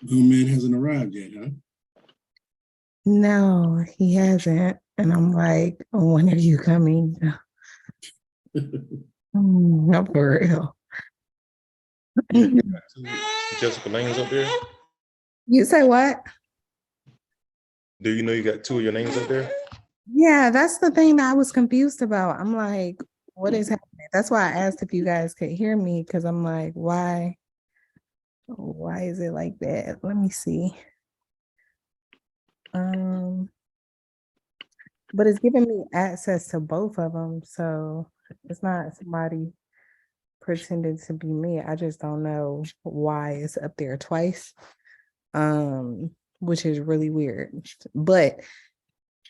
Moon hasn't arrived yet, huh? No, he hasn't. And I'm like, when are you coming? Not for real. You got two Jessica Lanes up there? You say what? Do you know you got two of your names up there? Yeah, that's the thing that I was confused about. I'm like, what is happening? That's why I asked if you guys could hear me, because I'm like, why is it like that? Let me see. But it's giving me access to both of them, so it's not somebody pretending to be me. I just don't know why it's up there twice, which is really weird. But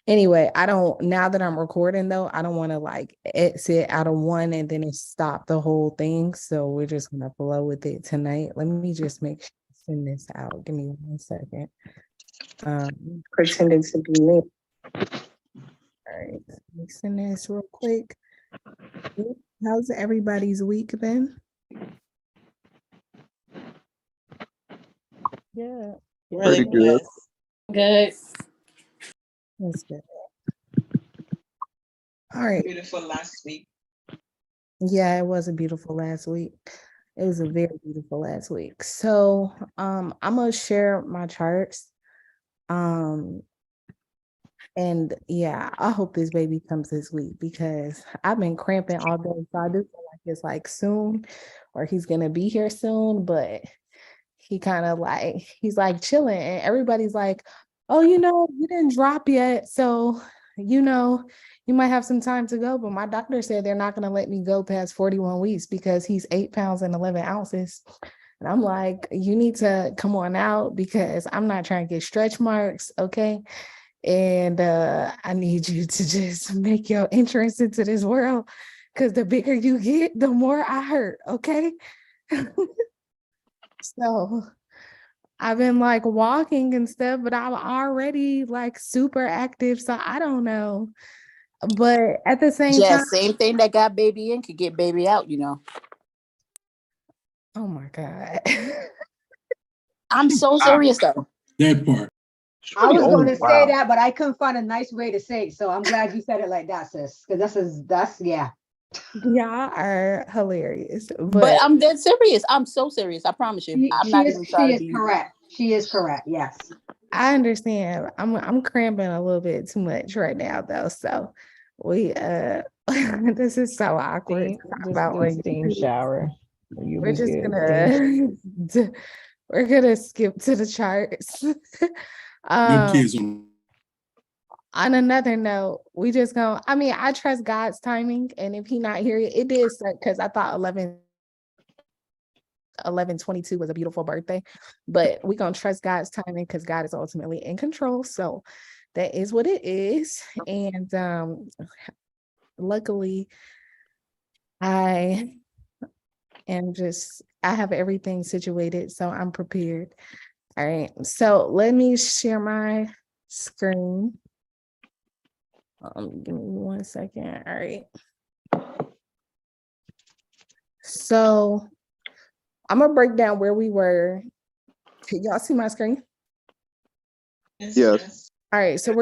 anyway, now that I'm recording though, I don't want to like exit out of one and then it stop the whole thing. So we're just gonna flow with it tonight. Let me just make sure I send this out. Give me 1 second. Pretending to be me. All right, let me send this real quick. How's everybody's week been? Yeah. Really good. Good. That's good. All right. Beautiful last week. Yeah, it was a beautiful last week. It was a very beautiful last week. So I'm gonna share my charts. And yeah, I hope this baby comes this week because I've been cramping all day. So I do feel like it's like soon, or he's gonna be here soon, but he kind of like, he's like chilling, and everybody's like, oh, you didn't drop yet. So, you might have some time to go. But my doctor said they're not gonna let me go past 41 weeks because he's 8 pounds and 11 ounces. And I'm like, you need to come on out because I'm not trying to get stretch marks, okay? And I need you to just make your entrance into this world because the bigger you get, the more I hurt, okay? So I've been like walking and stuff, but I'm already like super active. So I don't know. But at the same time, Same thing that got baby in could get baby out, oh my God. I'm so serious though. That part. I was going to say that, but I couldn't find a nice way to say it. So I'm glad you said it like that, sis. Because that's yeah. Y'all are hilarious. But I'm dead serious. I'm so serious. I promise you. She is correct. She is correct. Yes. I understand. I'm cramping a little bit too much right now though. So we this is so awkward. Steam shower. We're just gonna we're gonna skip to the charts. Good kids on another note, we just go. I mean, I trust God's timing, and if He not here, it did start because I thought 11/22 was a beautiful birthday, but we gonna trust God's timing because God is ultimately in control. So that is what it is, and luckily, I have everything situated, so I'm prepared. All right, so let me share my screen. Give me 1 second. All right. So I'm gonna break down where we were. Can y'all see my screen? Yes. All right, so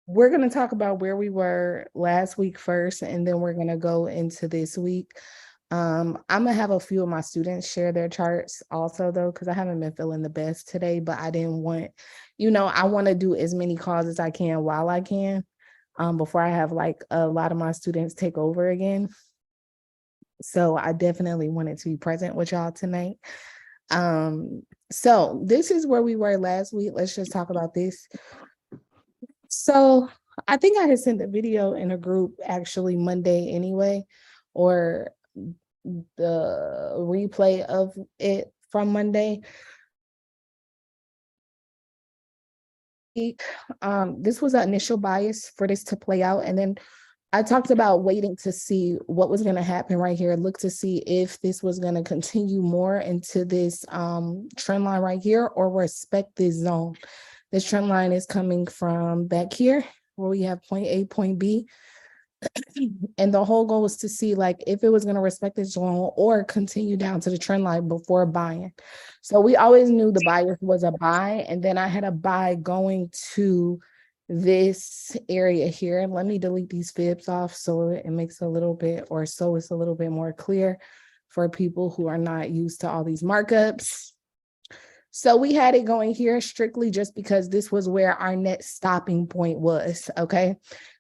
we're gonna talk about where we were last week first, and then we're gonna go into this week. I'm gonna have a few of my students share their charts also though, because I haven't been feeling the best today, but I didn't want, I want to do as many calls as I can while I can, before I have like a lot of my students take over again. So I definitely wanted to be present with y'all tonight. So this is where we were last week. Let's just talk about this. So I think I had sent the video in a group actually Monday anyway, or the replay of it from Monday. This was an initial bias for this to play out. And then I talked about waiting to see what was going to happen right here. Look to see if this was going to continue more into this trend line right here or respect this zone. This trend line is coming from back here where we have point A, point B. And the whole goal was to see like if it was going to respect this zone or continue down to the trend line before buying. So we always knew the buyer was a buy, and then I had a buy going to this area here. Let me delete these fibs off so it makes a little bit, or so it's a little bit more clear for people who are not used to all these markups. So we had it going here strictly just because this was where our net stopping point was, okay?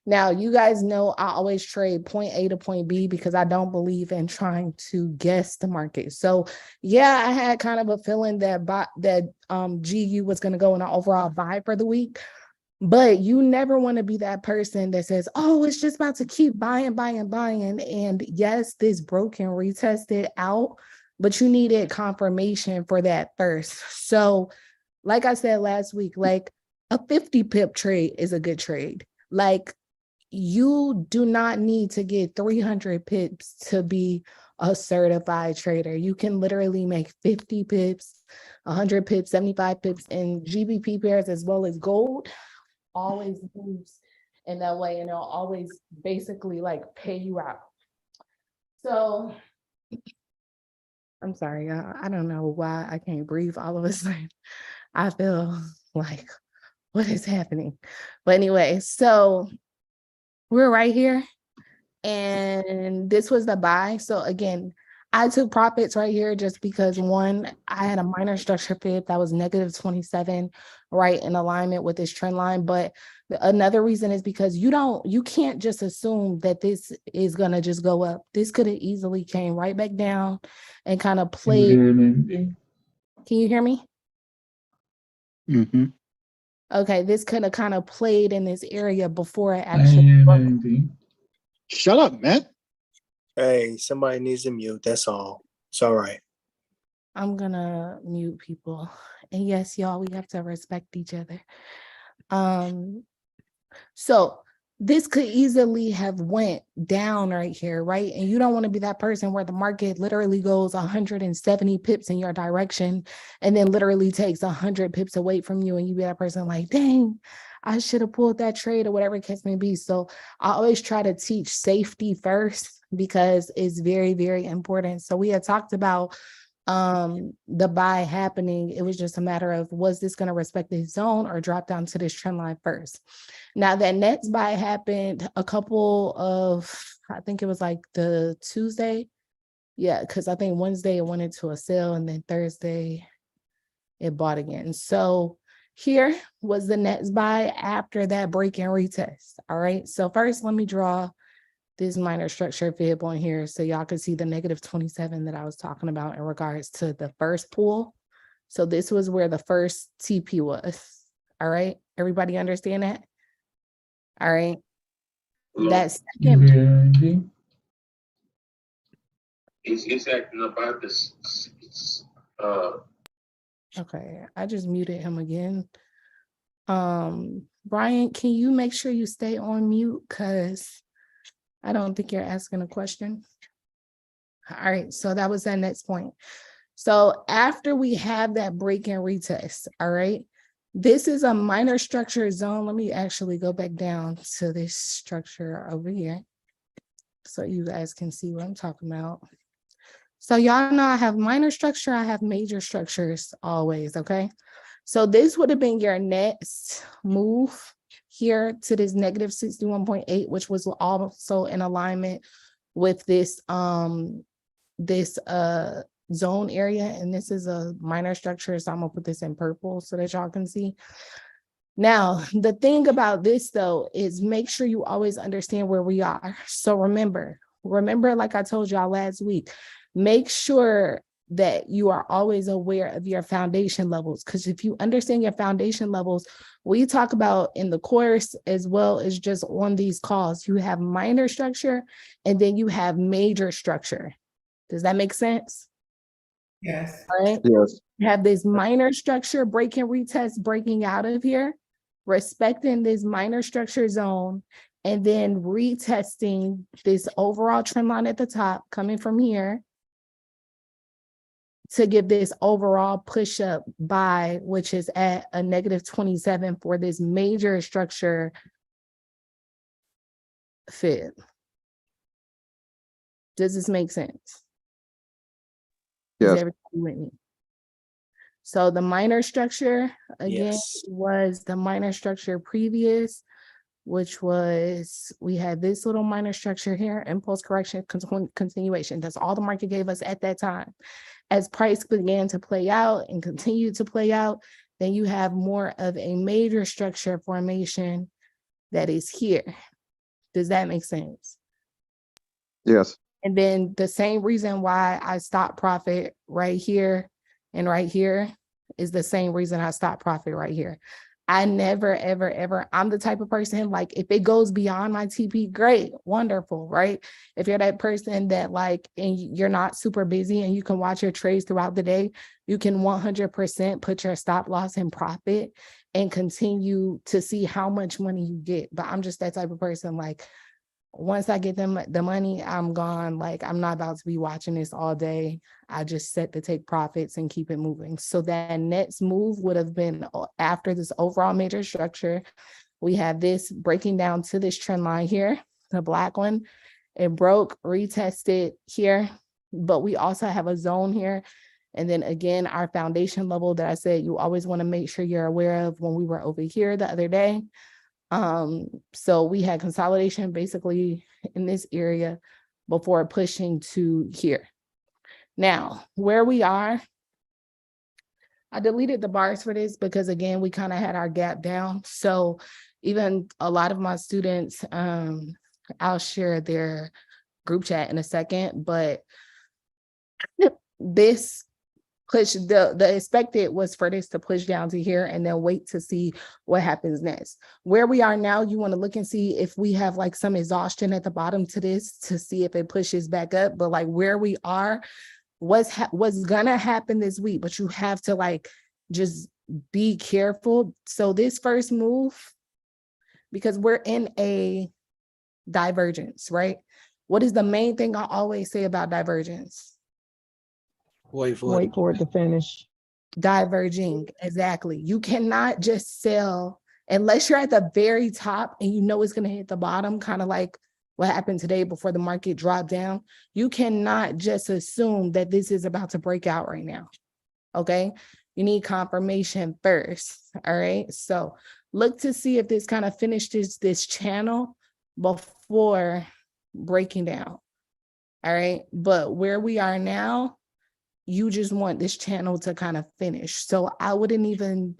Now, you guys know I always trade point A to point B because I don't believe in trying to guess the market. So yeah, I had kind of a feeling that GU was going to go in an overall buy for the week. But you never want to be that person that says, oh, it's just about to keep buying. And yes, this broke and retested out, but you needed confirmation for that first. So like I said last week, like a 50 pip trade is a good trade. Like you do not need to get 300 pips to be a certified trader. You can literally make 50 pips, 100 pips, 75 pips in GBP pairs as well as gold. Always moves in that way, and it'll always basically like pay you out. So I'm sorry, y'all. I don't know why I can't breathe all of a sudden. I feel like, what is happening? But anyway, so we're right here, and this was the buy. So again, I took profits right here just because one, I had a minor structure fib that was -27, right in alignment with this trend line. But another reason is because you can't just assume that this is gonna just go up. This could have easily came right back down and kind of played. Can you hear me? Mm-hmm. Okay, this could have kind of played in this area before it actually broke. Shut up, Matt. Hey, somebody needs to mute. That's all. It's all right. I'm gonna mute people. And yes, y'all, we have to respect each other. So this could easily have went down right here, right? And you don't want to be that person where the market literally goes 170 pips in your direction and then literally takes 100 pips away from you, and you be that person like, dang, I should have pulled that trade, or whatever the case may be. So I always try to teach safety first because it's very, very important. So we had talked about the buy happening. It was just a matter of, was this going to respect this zone or drop down to this trend line first? Now that next buy happened a couple of, I think it was like the Tuesday. Yeah, because I think Wednesday it went into a sale, and then Thursday it bought again. So here was the next buy after that break and retest. All right. So first, let me draw this minor structure fib on here so y'all can see the -27 that I was talking about in regards to the first pool. So this was where the first TP was. All right. Everybody understand that? All right. That second. It's acting about this. Okay, I just muted him again. Brian, can you make sure you stay on mute? Because I don't think you're asking a question. All right, so that was that next point. So after we have that break and retest, all right, this is a minor structure zone. Let me actually go back down to this structure over here so you guys can see what I'm talking about. So y'all know I have minor structure, I have major structures always, okay? So this would have been your next move here to this -61.8, which was also in alignment with this zone area. And this is a minor structure, so I'm gonna put this in purple so that y'all can see. Now, the thing about this though is make sure you always understand where we are. So remember, like I told y'all last week, make sure that you are always aware of your foundation levels, because if you understand your foundation levels, we talk about in the course as well as just on these calls, you have minor structure and then you have major structure. Does that make sense? Yes. All right. Yes. You have this minor structure break and retest breaking out of here, respecting this minor structure zone, and then retesting this overall trend line at the top coming from here to give this overall push up buy, which is at a -27 for this major structure fib. Does this make sense? Is Yes. everybody with me? So the minor structure again Yes. was the minor structure previous, which was we had this little minor structure here, impulse correction, continuation. That's all the market gave us at that time. As price began to play out and continue to play out, then you have more of a major structure formation that is here. Does that make sense? Yes. And then the same reason why I stop profit right here and right here is the same reason I stop profit right here. I never, ever, ever, I'm the type of person, like, if it goes beyond my TP, great, wonderful, right? If you're that person that like, and you're not super busy and you can watch your trades throughout the day, you can 100% put your stop loss in profit and continue to see how much money you get. But I'm just that type of person, like, once I get them the money, I'm gone. Like, I'm not about to be watching this all day. I just set to take profits and keep it moving. So that next move would have been after this overall major structure. We have this breaking down to this trend line here, the black one. It broke, retested here, but we also have a zone here. And then again, our foundation level that I said you always want to make sure you're aware of when we were over here the other day. So we had consolidation basically in this area before pushing to here. Now, where we are, I deleted the bars for this because again, we kind of had our gap down. So even a lot of my students, I'll share their group chat in a second, but this push, the expected was for this to push down to here and then wait to see what happens next. Where we are now, you want to look and see if we have like some exhaustion at the bottom to this to see if it pushes back up. But like where we are, what's gonna happen this week, but you have to like just be careful. So this first move, because we're in a divergence, right? What is the main thing I always say about divergence? Wait for it. Wait for it to finish. Diverging, exactly. You cannot just sell unless you're at the very top and you know it's going to hit the bottom, kind of like what happened today before the market dropped down. You cannot just assume that this is about to break out right now. Okay, you need confirmation first. All right, so look to see if this kind of finishes this channel before breaking down. All right, but where we are now, you just want this channel to kind of finish. So I wouldn't even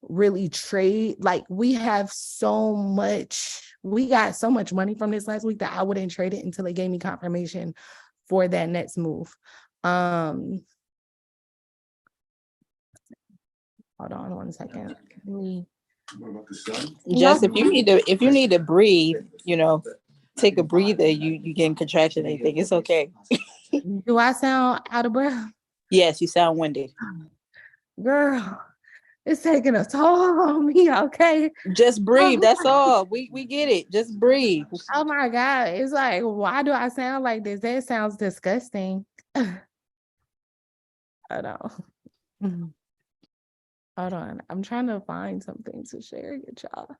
really trade. Like we got so much money from this last week that I wouldn't trade it until they gave me confirmation for that next move. Hold on one second. Jess, if you need to breathe, take a breather, you get in contraction, anything, it's okay. Do I sound out of breath? Yes, you sound winded. Girl, it's taking a toll on me, okay? Just breathe, that's all. We get it. Just breathe. Oh my God. It's like, why do I sound like this? That sounds disgusting. I know. Hold on. I'm trying to find something to share with y'all.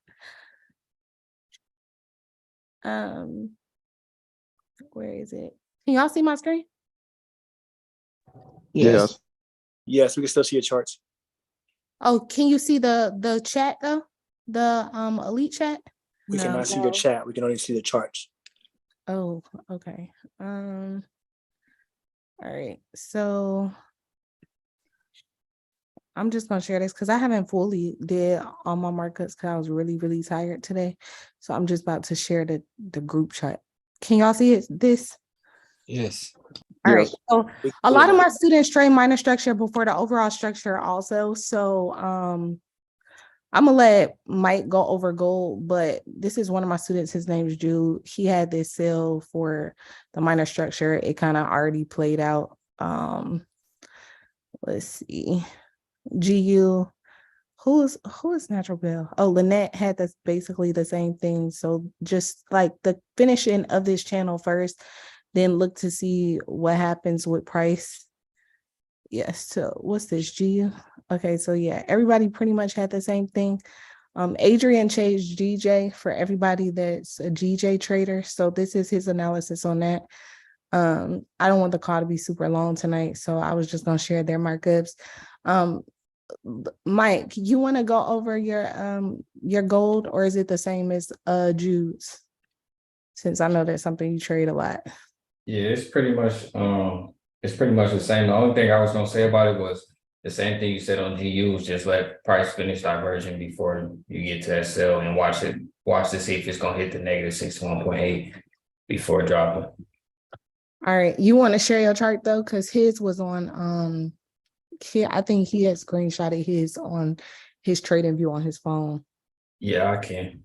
Where is it? Can y'all see my screen? Yes. Yes, we can still see your charts. Oh, can you see the chat though? The elite chat? We No. cannot see your chat. We can only see the charts. Oh, okay. All right. So I'm just gonna share this because I haven't fully did all my markups because I was really, really tired today. So I'm just about to share the group chat. Can y'all see it? This? Yes. All right. Yes. So a lot of my students trade minor structure before the overall structure also. So I'm gonna let Mike go over gold, but this is one of my students. His name is Jude. He had this sale for the minor structure. It kind of already played out. Let's see. GU. Who is Natural Bell? Oh, Lynette had this basically the same thing. So just like the finishing of this channel first, then look to see what happens with price. Yes. So what's this, GU? Okay. So yeah, everybody pretty much had the same thing. Adrian changed GJ for everybody that's a GJ trader. So this is his analysis on that. I don't want the call to be super long tonight, so I was just gonna share their markups. Mike, you want to go over your gold, or is it the same as Jude's? Since I know that's something you trade a lot. Yeah, it's pretty much the same. The only thing I was gonna say about it was the same thing you said on GUs, just let price finish diverging before you get to that sell and watch to see if it's gonna hit the negative 61.8 before dropping. All right, you want to share your chart though, because his was on I think he had screenshotted his on his trading view on his phone. Yeah, I can.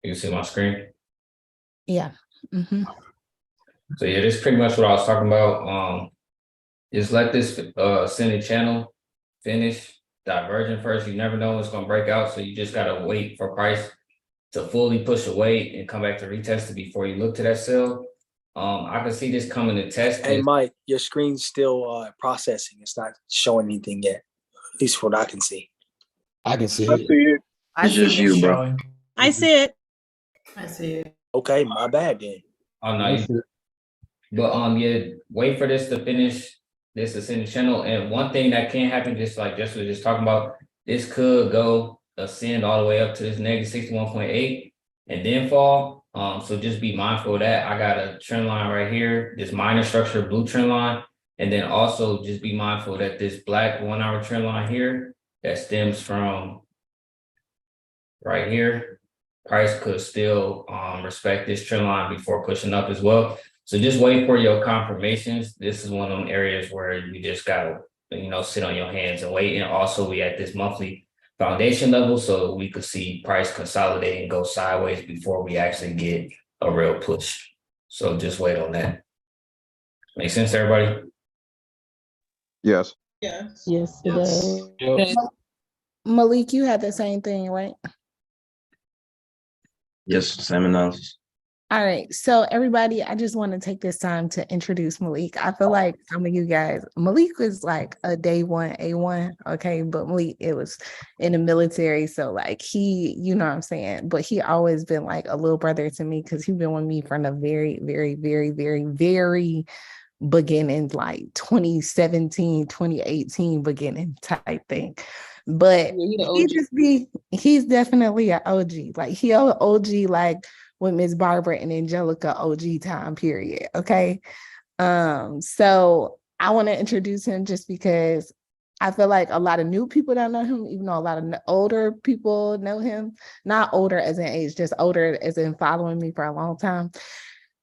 You see my screen? Yeah. Mm-hmm. So yeah, this is pretty much what I was talking about. Just let this ascending channel finish diverging first. You never know when it's gonna break out, so you just gotta wait for price to fully push away and come back to retest it before you look to that sell. I can see this coming to test. Hey, Mike, your screen's still processing. It's not showing anything yet, at least what I can see. I can see I it. see it. I It's see just it. you, bro. I see it. I see it. Okay, my bad then. Oh no, but yeah, wait for this to finish this ascending channel. And one thing that can happen, just like Jess was just talking about, this could go ascend all the way up to this negative 61.8 and then fall. So just be mindful of that. I got a trend line right here, this minor structure blue trend line. And then also just be mindful that this black 1 hour trend line here that stems from right here, price could still respect this trend line before pushing up as well. So just wait for your confirmations. This is one of them areas where you just gotta, sit on your hands and wait. And also we at this monthly foundation level, so we could see price consolidate and go sideways before we actually get a real push. So just wait on that. Make sense, everybody? Yes. Yes. Yes, it does. Yep. Malik, you had the same thing, right? Yes, same analysis. All right. So everybody, I just want to take this time to introduce Malik. I feel like some of you guys, Malik was like a day one, A1. Okay. But Malik, it was in the military. So like he, you know what I'm saying? But he always been like a little brother to me because he's been with me from the very, very, very, very, very beginning, like 2017, 2018 beginning type thing. But he's definitely an OG. Like he an OG, like with Miss Barbara and Angelica OG time period. Okay. So I want to introduce him just because I feel like a lot of new people don't know him, even though a lot of older people know him. Not older as in age, just older as in following me for a long time.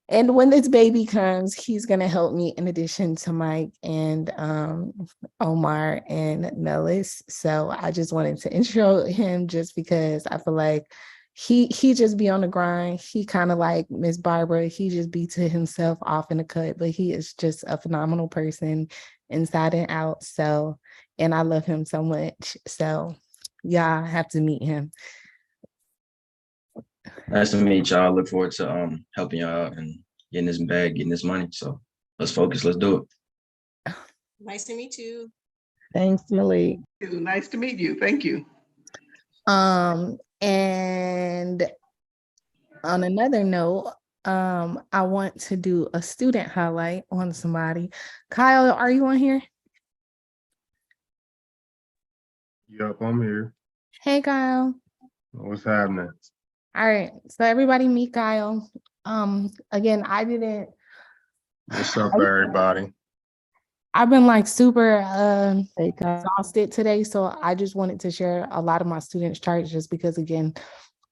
And when this baby comes, he's going to help me in addition to Mike and Omar and Nellis. So I just wanted to intro him just because I feel like he just be on the grind. He kind of like Miss Barbara. He just be to himself off in the cut, but he is just a phenomenal person inside and out. So, and I love him so much. So y'all have to meet him. Nice to meet y'all. Look forward to helping y'all out and getting this bag, getting this money. So let's focus. Let's do it. Nice to meet you. Thanks, Malik. Nice to meet you. Thank you. And on another note, I want to do a student highlight on somebody. Kyle, are you on here? Yup, I'm here. Hey, Kyle. What's happening? All right. So everybody meet Kyle. Again, What's up, everybody? I've been like super Hey, Kyle. exhausted today. So I just wanted to share a lot of my students' charts just because, again,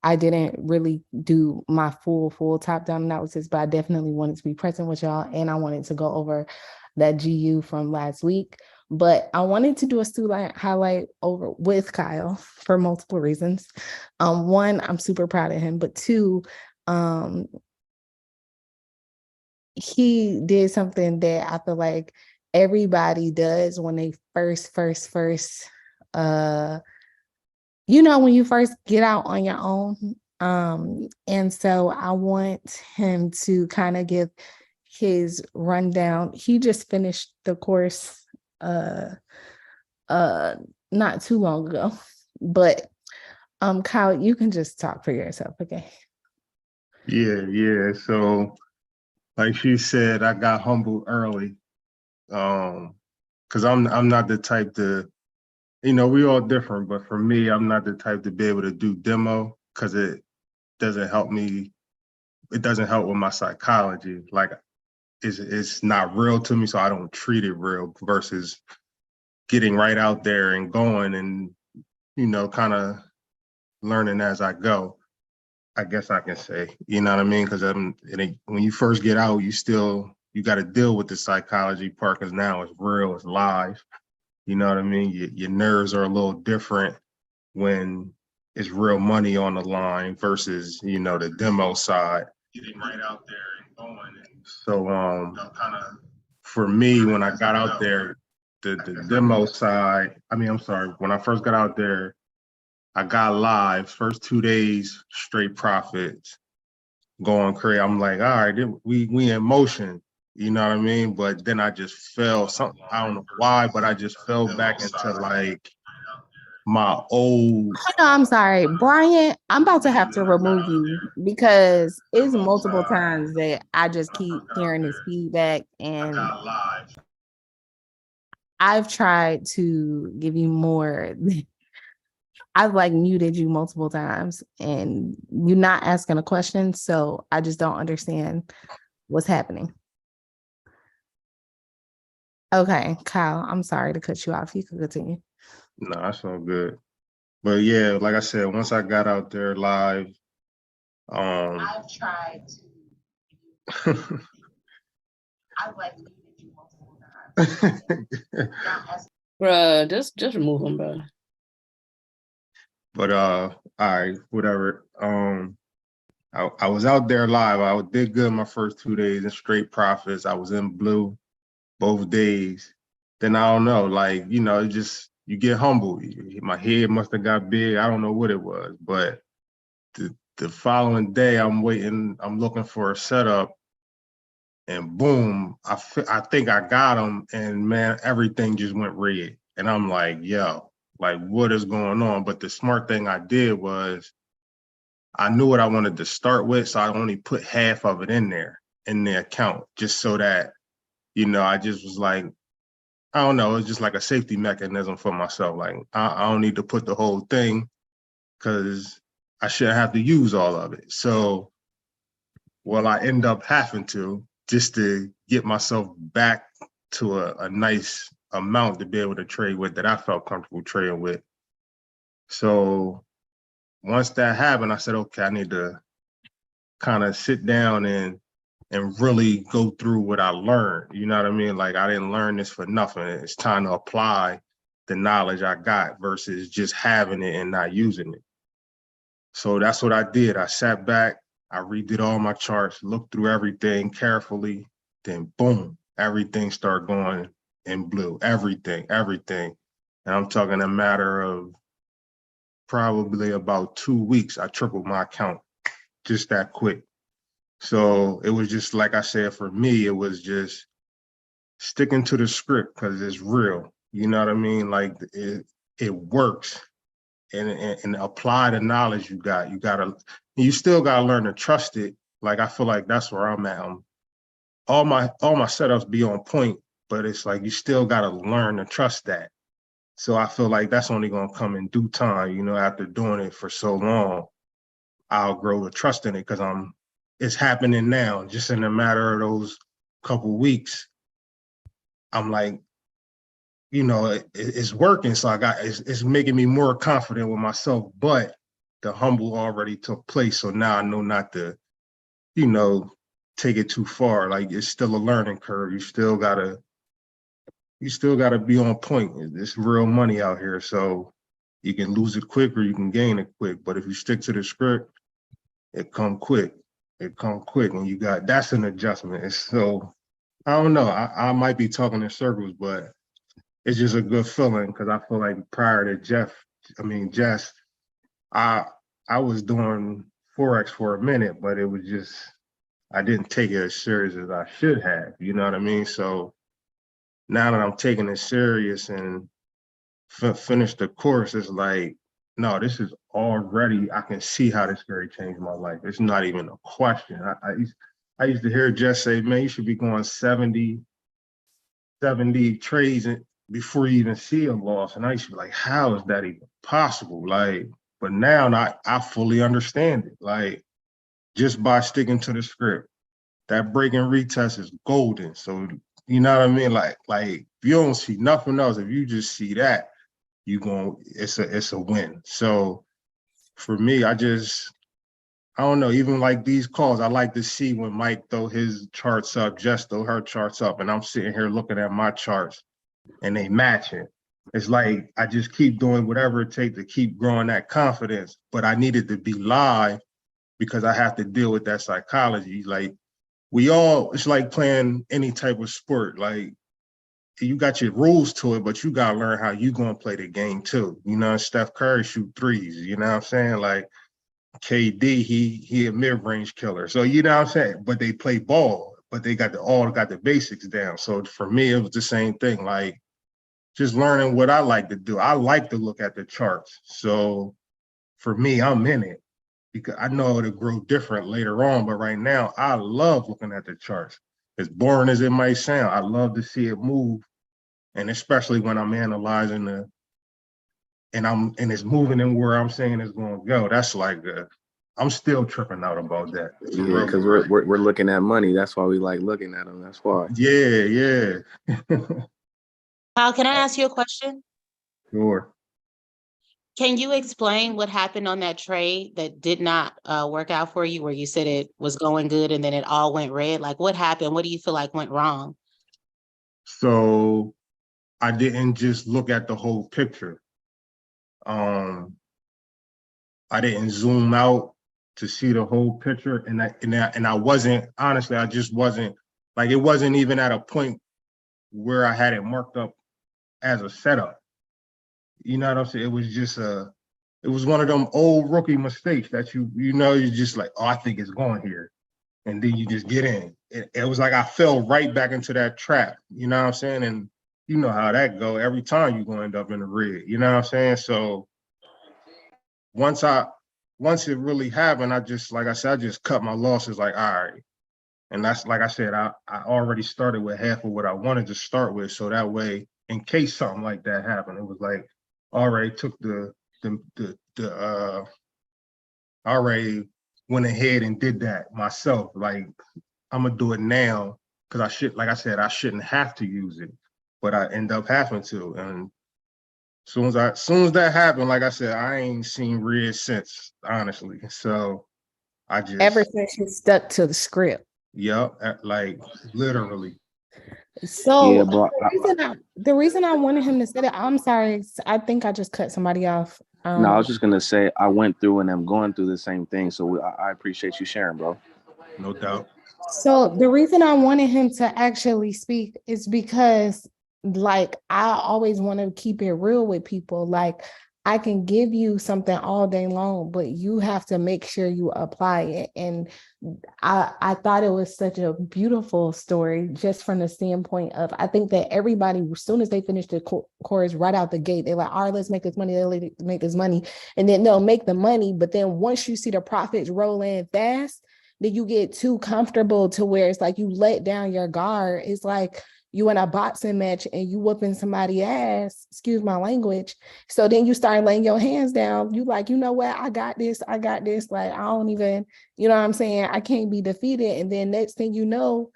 I didn't really do my full top-down analysis, but I definitely wanted to be present with y'all. And I wanted to go over that GU from last week. But I wanted to do a student highlight over with Kyle for multiple reasons. One, I'm super proud of him, but two, he did something that I feel like everybody does when they first, when you first get out on your own. And so I want him to kind of give his rundown. He just finished the course not too long ago, but Kyle, you can just talk for yourself, okay? Yeah. So, like she said, I got humbled early. Because I'm not the type to, we all different, but for me, I'm not the type to be able to do demo because it doesn't help me. It doesn't help with my psychology. Like it's not real to me, so I don't treat it real versus getting right out there and going and, kind of learning as I go. I guess I can say, you know what I mean? Because when you first get out, you got to deal with the psychology part because now it's real, it's live. You know what I mean? Your nerves are a little different when it's real money on the line versus, the demo side. Getting right out there and going. So, for me, when I got out there, the demo side, I'm sorry, when I first got out there, I got live, first 2 days, straight profits, going crazy. I'm like, all right, we in motion. You know what I mean? But then I just fell. I don't know why, but I just fell back into like my old. No, I'm sorry, Brian. I'm about to have to remove you because it's multiple times that I just keep hearing this feedback, and I've tried to give you more. I've like muted you multiple times, and you're not asking a question, so I just don't understand what's happening. Okay, Kyle, I'm sorry to cut you off. You can continue. No, that's all good. But yeah, like I said, once I got out there live, I've tried to. I like muted you multiple times. Bruh, just remove him, bro. But all right, whatever. I was out there live. I did good my first 2 days in straight profits. I was in blue both days. Then I don't know, like, it just you get humbled. My head must have got big. I don't know what it was, but the following day I'm looking for a setup, and boom, I think I got him, and man, everything just went red. And I'm like, yo, like what is going on? But the smart thing I did was I knew what I wanted to start with, so I only put half of it in the account, just so that, I just was like, I don't know, it's just like a safety mechanism for myself. Like I don't need to put the whole thing because I shouldn't have to use all of it. So, well, I end up having to just to get myself back to a nice amount to be able to trade with that I felt comfortable trading with. So once that happened, I said, okay, I need to kind of sit down and really go through what I learned. You know what I mean? Like I didn't learn this for nothing. It's time to apply the knowledge I got versus just having it and not using it. So that's what I did. I sat back, I redid all my charts, looked through everything carefully, then boom, everything started going in blue. Everything. And I'm talking a matter of probably about 2 weeks, I tripled my account just that quick. So it was just, like I said, for me, it was just sticking to the script because it's real. You know what I mean? Like it works, and apply the knowledge you got. You still gotta learn to trust it. Like I feel like that's where I'm at. All my setups be on point, but it's like you still gotta learn to trust that. So I feel like that's only gonna come in due time. After doing it for so long, I'll grow the trust in it because it's happening now. Just in a matter of those couple weeks, I'm like, it's working. So it's making me more confident with myself, but the humble already took place. So now I know not to, take it too far. Like it's still a learning curve. You still gotta be on point. It's real money out here. So you can lose it quick or you can gain it quick. But if you stick to the script, it come quick. And that's an adjustment. So I don't know. I might be talking in circles, but it's just a good feeling because I feel like prior to Jess, I was doing FOREX for a minute, but it was just, I didn't take it as serious as I should have. You know what I mean? So now that I'm taking it serious and finish the course, it's like, no, this is already, I can see how this very changed my life. It's not even a question. I used to hear Jess say, man, you should be going 70 trades before you even see a loss. And I used to be like, how is that even possible? Like, but now I fully understand it. Like, just by sticking to the script, that break and retest is golden. So, you know what I mean? Like if you don't see nothing else, if you just see that, it's a win. So for me, I don't know, even like these calls, I like to see when Mike throw his charts up, Jess throw her charts up, and I'm sitting here looking at my charts and they match it. It's like I just keep doing whatever it takes to keep growing that confidence, but I needed to be live because I have to deal with that psychology. Like it's like playing any type of sport. Like you got your rules to it, but you gotta learn how you gonna play the game too. You know, Steph Curry shoot threes, you know what I'm saying? Like KD, he a mid-range killer. So you know what I'm saying? But they play ball, but they got the basics down. So for me, it was the same thing. Like just learning what I like to do. I like to look at the charts. So for me, I'm in it because I know it'll grow different later on. But right now, I love looking at the charts. As boring as it might sound, I love to see it move. And especially when I'm analyzing and it's moving in where I'm saying it's going to go. That's like I'm still tripping out about that. Yeah, because we're looking at money. That's why we like looking at them. That's why. Yeah. Kyle, can I ask you a question? Sure. Can you explain what happened on that trade that did not work out for you, where you said it was going good and then it all went red? Like what happened? What do you feel like went wrong? So I didn't just look at the whole picture. I didn't zoom out to see the whole picture, and I wasn't, honestly, I just wasn't, like, it wasn't even at a point where I had it marked up as a setup. You know what I'm saying? It was just it was one of them old rookie mistakes that you're just like, oh, I think it's going here. And then you just get in. It was like I fell right back into that trap. You know what I'm saying? And you know how that go. Every time you're going to end up in the red. You know what I'm saying? So once it really happened, I just cut my losses like, all right. And that's, like I said, I already started with half of what I wanted to start with. So that way, in case something like that happened, it was like, I already took I already went ahead and did that myself. Like, I'm gonna do it now because I shouldn't have to use it, but I end up having to. And soon as that happened, like I said, I ain't seen red since, honestly. So I just Ever since you stuck to the script. Yep, like literally. So Yeah, bro. the reason I wanted him to say that, I'm sorry, I think I just cut somebody off. No, I was just gonna say I went through and I'm going through the same thing. So I appreciate you sharing, bro. No doubt. So the reason I wanted him to actually speak is because, like, I always want to keep it real with people. Like, I can give you something all day long, but you have to make sure you apply it. And I thought it was such a beautiful story, just from the standpoint of, I think that everybody, as soon as they finish the course right out the gate, they're like, all right, let's make this money, let's make this money. And then they'll make the money. But then once you see the profits roll in fast, then you get too comfortable to where it's like you let down your guard. It's like you in a boxing match and you whooping somebody's ass, excuse my language. So then you start laying your hands down. You like, you know what? I got this. Like, I don't even, you know what I'm saying? I can't be defeated. And then next thing you know,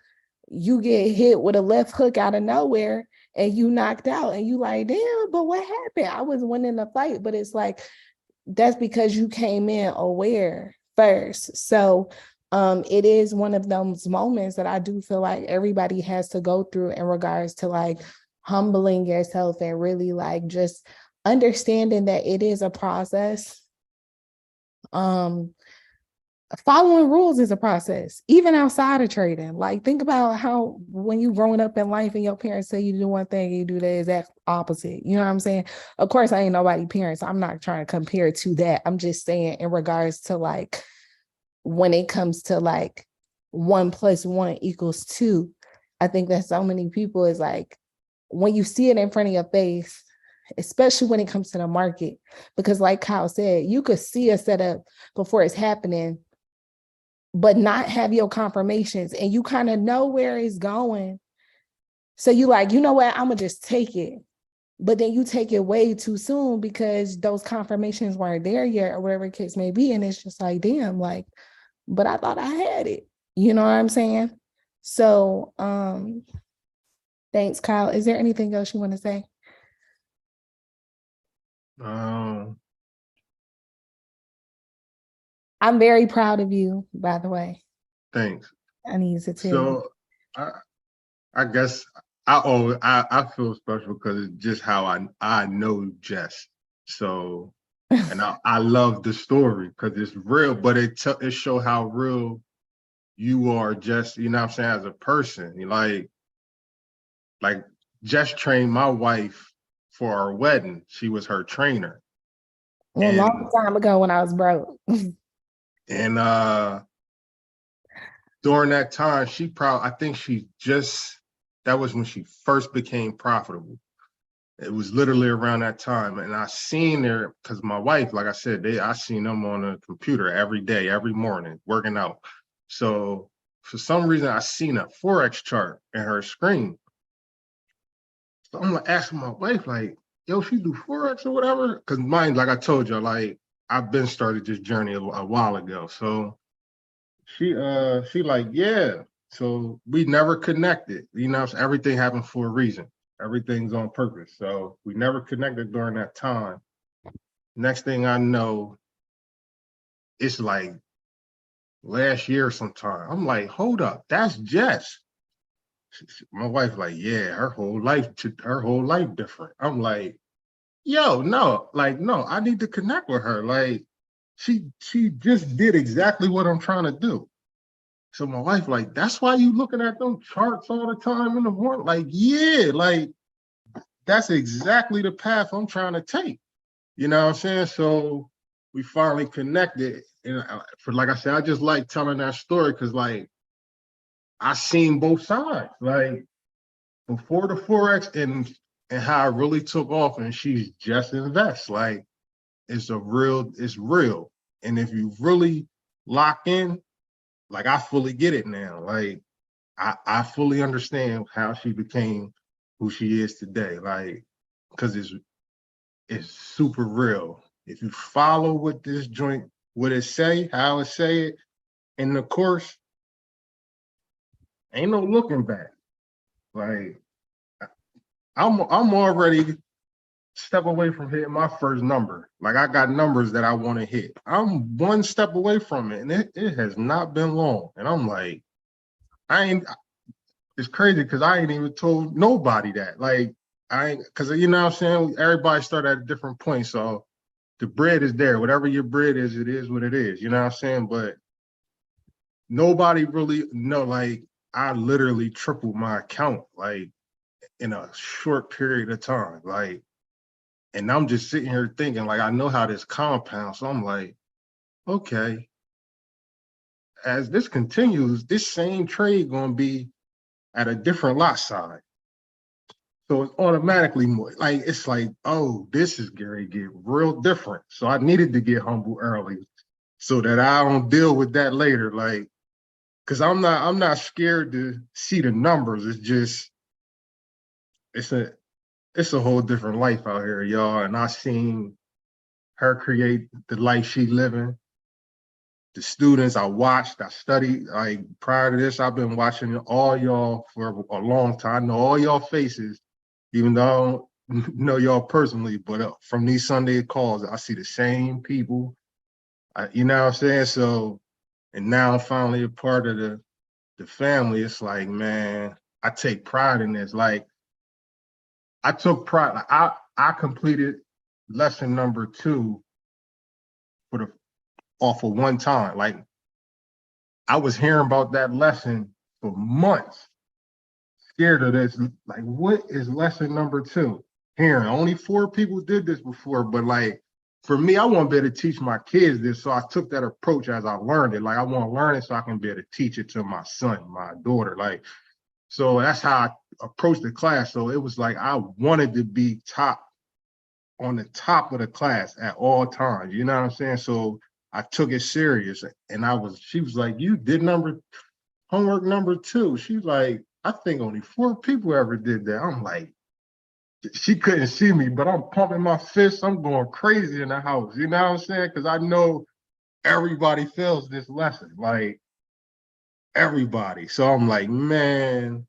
you get hit with a left hook out of nowhere and you knocked out and you like, damn, but what happened? I was winning the fight, but it's like, that's because you came in aware first. So it is one of those moments that I do feel like everybody has to go through in regards to like humbling yourself and really like just understanding that it is a process. Following rules is a process, even outside of trading. Like, think about how when you growing up in life and your parents say you do one thing, you do the exact opposite. You know what I'm saying? Of course, I ain't nobody parents. So I'm not trying to compare to that. I'm just saying in regards to like, when it comes to like 1 + 1 = 2, I think that so many people is like, when you see it in front of your face, especially when it comes to the market, because like Kyle said, you could see a setup before it's happening, but not have your confirmations, and you kind of know where it's going. So you like, you know what, I'm gonna just take it. But then you take it way too soon because those confirmations weren't there yet, or whatever the case may be. And it's just like, damn, like, but I thought I had it. You know what I'm saying? So thanks, Kyle. Is there anything else you want to say? I'm very proud of you, by the way. Thanks. I need to tell you. So I guess I feel special because it's just how I know Jess. So and I love the story because it's real, but it show how real you are, just, you know what I'm saying, as a person. You like Jess trained my wife for our wedding. She was her trainer. A long time ago when I was broke. And during that time, I think that was when she first became profitable. It was literally around that time. And I seen her, because my wife, like I said, I seen them on the computer every day, every morning, working out. So for some reason, I seen a FOREX chart in her screen. So I'm like asking my wife, like, yo, she do FOREX or whatever? Because mine, like I told you, like, I've been started this journey a while ago. So she like, yeah. So we never connected. You know, so everything happened for a reason. Everything's on purpose. So we never connected during that time. Next thing I know, it's like last year sometime. I'm like, hold up, that's Jess. My wife like, yeah, her whole life different. I'm like, yo, no, I need to connect with her. Like, she just did exactly what I'm trying to do. So my wife like, that's why you looking at them charts all the time in the morning? Like, yeah, like, that's exactly the path I'm trying to take. You know what I'm saying? So we finally connected. And like I said, I just like telling that story because, like, I seen both sides. Like, before the FOREX and how it really took off, and she's just invest. Like, it's real. And if you really lock in, like, I fully get it now. Like, I fully understand how she became who she is today. Like, because it's super real. If you follow what this joint, what it say, how it say it in the course, ain't no looking back. Like, I'm already step away from hitting my first number. Like, I got numbers that I want to hit. I'm one step away from it, and it has not been long. And I'm like, it's crazy because I ain't even told nobody that. Like, because, you know what I'm saying? Everybody start at a different point. So the bread is there. Whatever your bread is, it is what it is. You know what I'm saying? But nobody really know, like, I literally tripled my account, like, in a short period of time. Like, and I'm just sitting here thinking, like, I know how this compounds. So I'm like, okay, as this continues, this same trade gonna be at a different lot size. So it's automatically more, like, it's like, oh, this is Gary get real different. So I needed to get humble early so that I don't deal with that later. Like, because I'm not scared to see the numbers. It's just, it's a whole different life out here, y'all. And I seen her create the life she living. The students I watched, I studied. Like, prior to this, I've been watching all y'all for a long time. I know all y'all faces, even though I don't know y'all personally, but from these Sunday calls, I see the same people. You know what I'm saying? So, and now I'm finally a part of the family. It's like, man, I take pride in this. Like, I took pride. Like, I completed lesson number 2 off of one time. Like, I was hearing about that lesson for months, scared of this. Like, what is lesson number 2? Hearing only 4 people did this before, but, like, for me, I want to be able to teach my kids this. So I took that approach as I learned it. Like, I want to learn it so I can be able to teach it to my son, my daughter. Like, so that's how I approached the class. So it was like I wanted to be top on the top of the class at all times. You know what I'm saying? So I took it serious, and she was like, "You did homework number 2." She's like, "I think only 4 people ever did that." I'm like, she couldn't see me, but I'm pumping my fists. I'm going crazy in the house. You know what I'm saying? Because I know everybody feels this lesson, like everybody. So I'm like, man,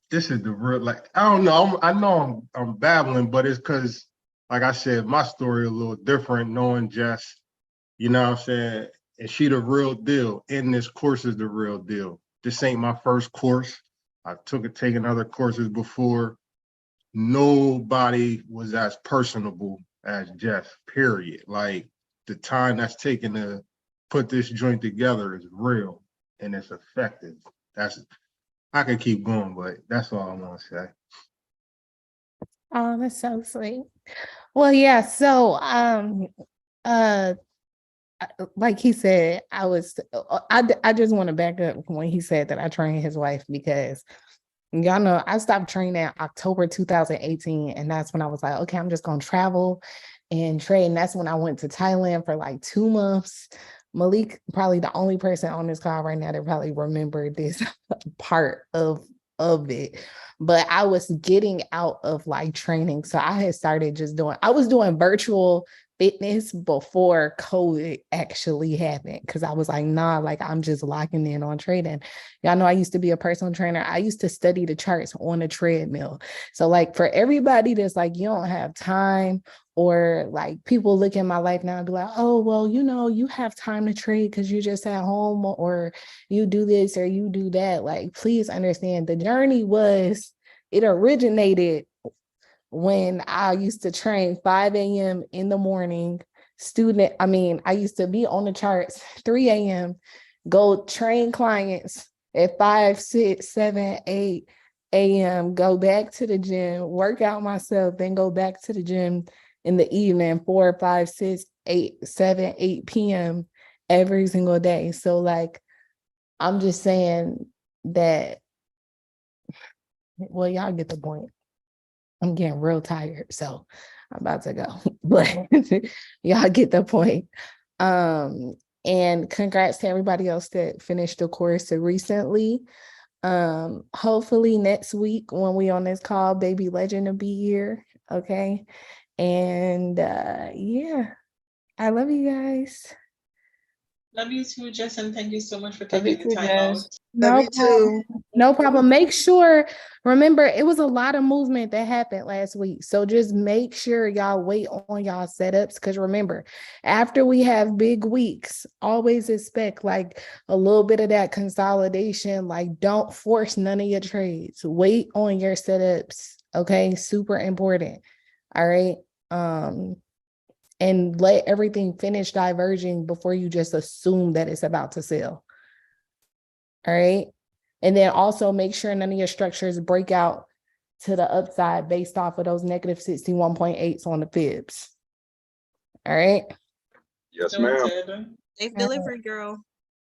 this is the real, like, I don't know. I know I'm babbling, but it's because, like I said, my story a little different, knowing Jess, you know what I'm saying? And she the real deal. And this course is the real deal. This ain't my first course. I've taken other courses before. Nobody was as personable as Jess, period. Like, the time that's taken to put this joint together is real and it's effective. I could keep going, but that's all I want to say. Oh, that's so sweet. Well, yeah, so like he said, I just want to back up when he said that I trained his wife, because y'all know I stopped training October 2018, and that's when I was like, okay, I'm just gonna travel and train. That's when I went to Thailand for like 2 months. Malik, probably the only person on this call right now that probably remembered this part of it. But I was getting out of like training. So I had started I was doing virtual fitness before COVID actually happened, because I was like, nah, like I'm just locking in on trading. Y'all know I used to be a personal trainer. I used to study the charts on a treadmill. So like, for everybody that's like, you don't have time, or like people look at my life now and be like, oh, well, you have time to trade because you're just at home, or you do this or you do that. Like, please understand, the journey it originated when I used to train 5 a.m. in the morning. I used to be on the charts 3 a.m., go train clients at 5, 6, 7, 8 a.m., go back to the gym, work out myself, then go back to the gym in the evening, 4, 5, 6, 8, 7, 8 p.m. every single day. So like, I'm just saying that, well, y'all get the point. I'm getting real tired, so I'm about to go. But y'all get the point. And congrats to everybody else that finished the course recently. Hopefully next week when we on this call, Baby Legend will be here. Okay. And yeah, I love you guys. Love you too, Jess, and thank you so much for Love you taking the too, time Jess. out. No Love you problem. too. No problem. Make sure, remember, it was a lot of movement that happened last week. So just make sure y'all wait on y'all setups. Because remember, after we have big weeks, always expect like a little bit of that consolidation. Like, don't force none of your trades. Wait on your setups. Okay. Super important. All right. And let everything finish diverging before you just assume that it's about to sell. All right. And then also make sure none of your structures break out to the upside based off of those negative 61.8s on the fibs. All right. Yes, ma'am. Noted. Safe delivery, girl.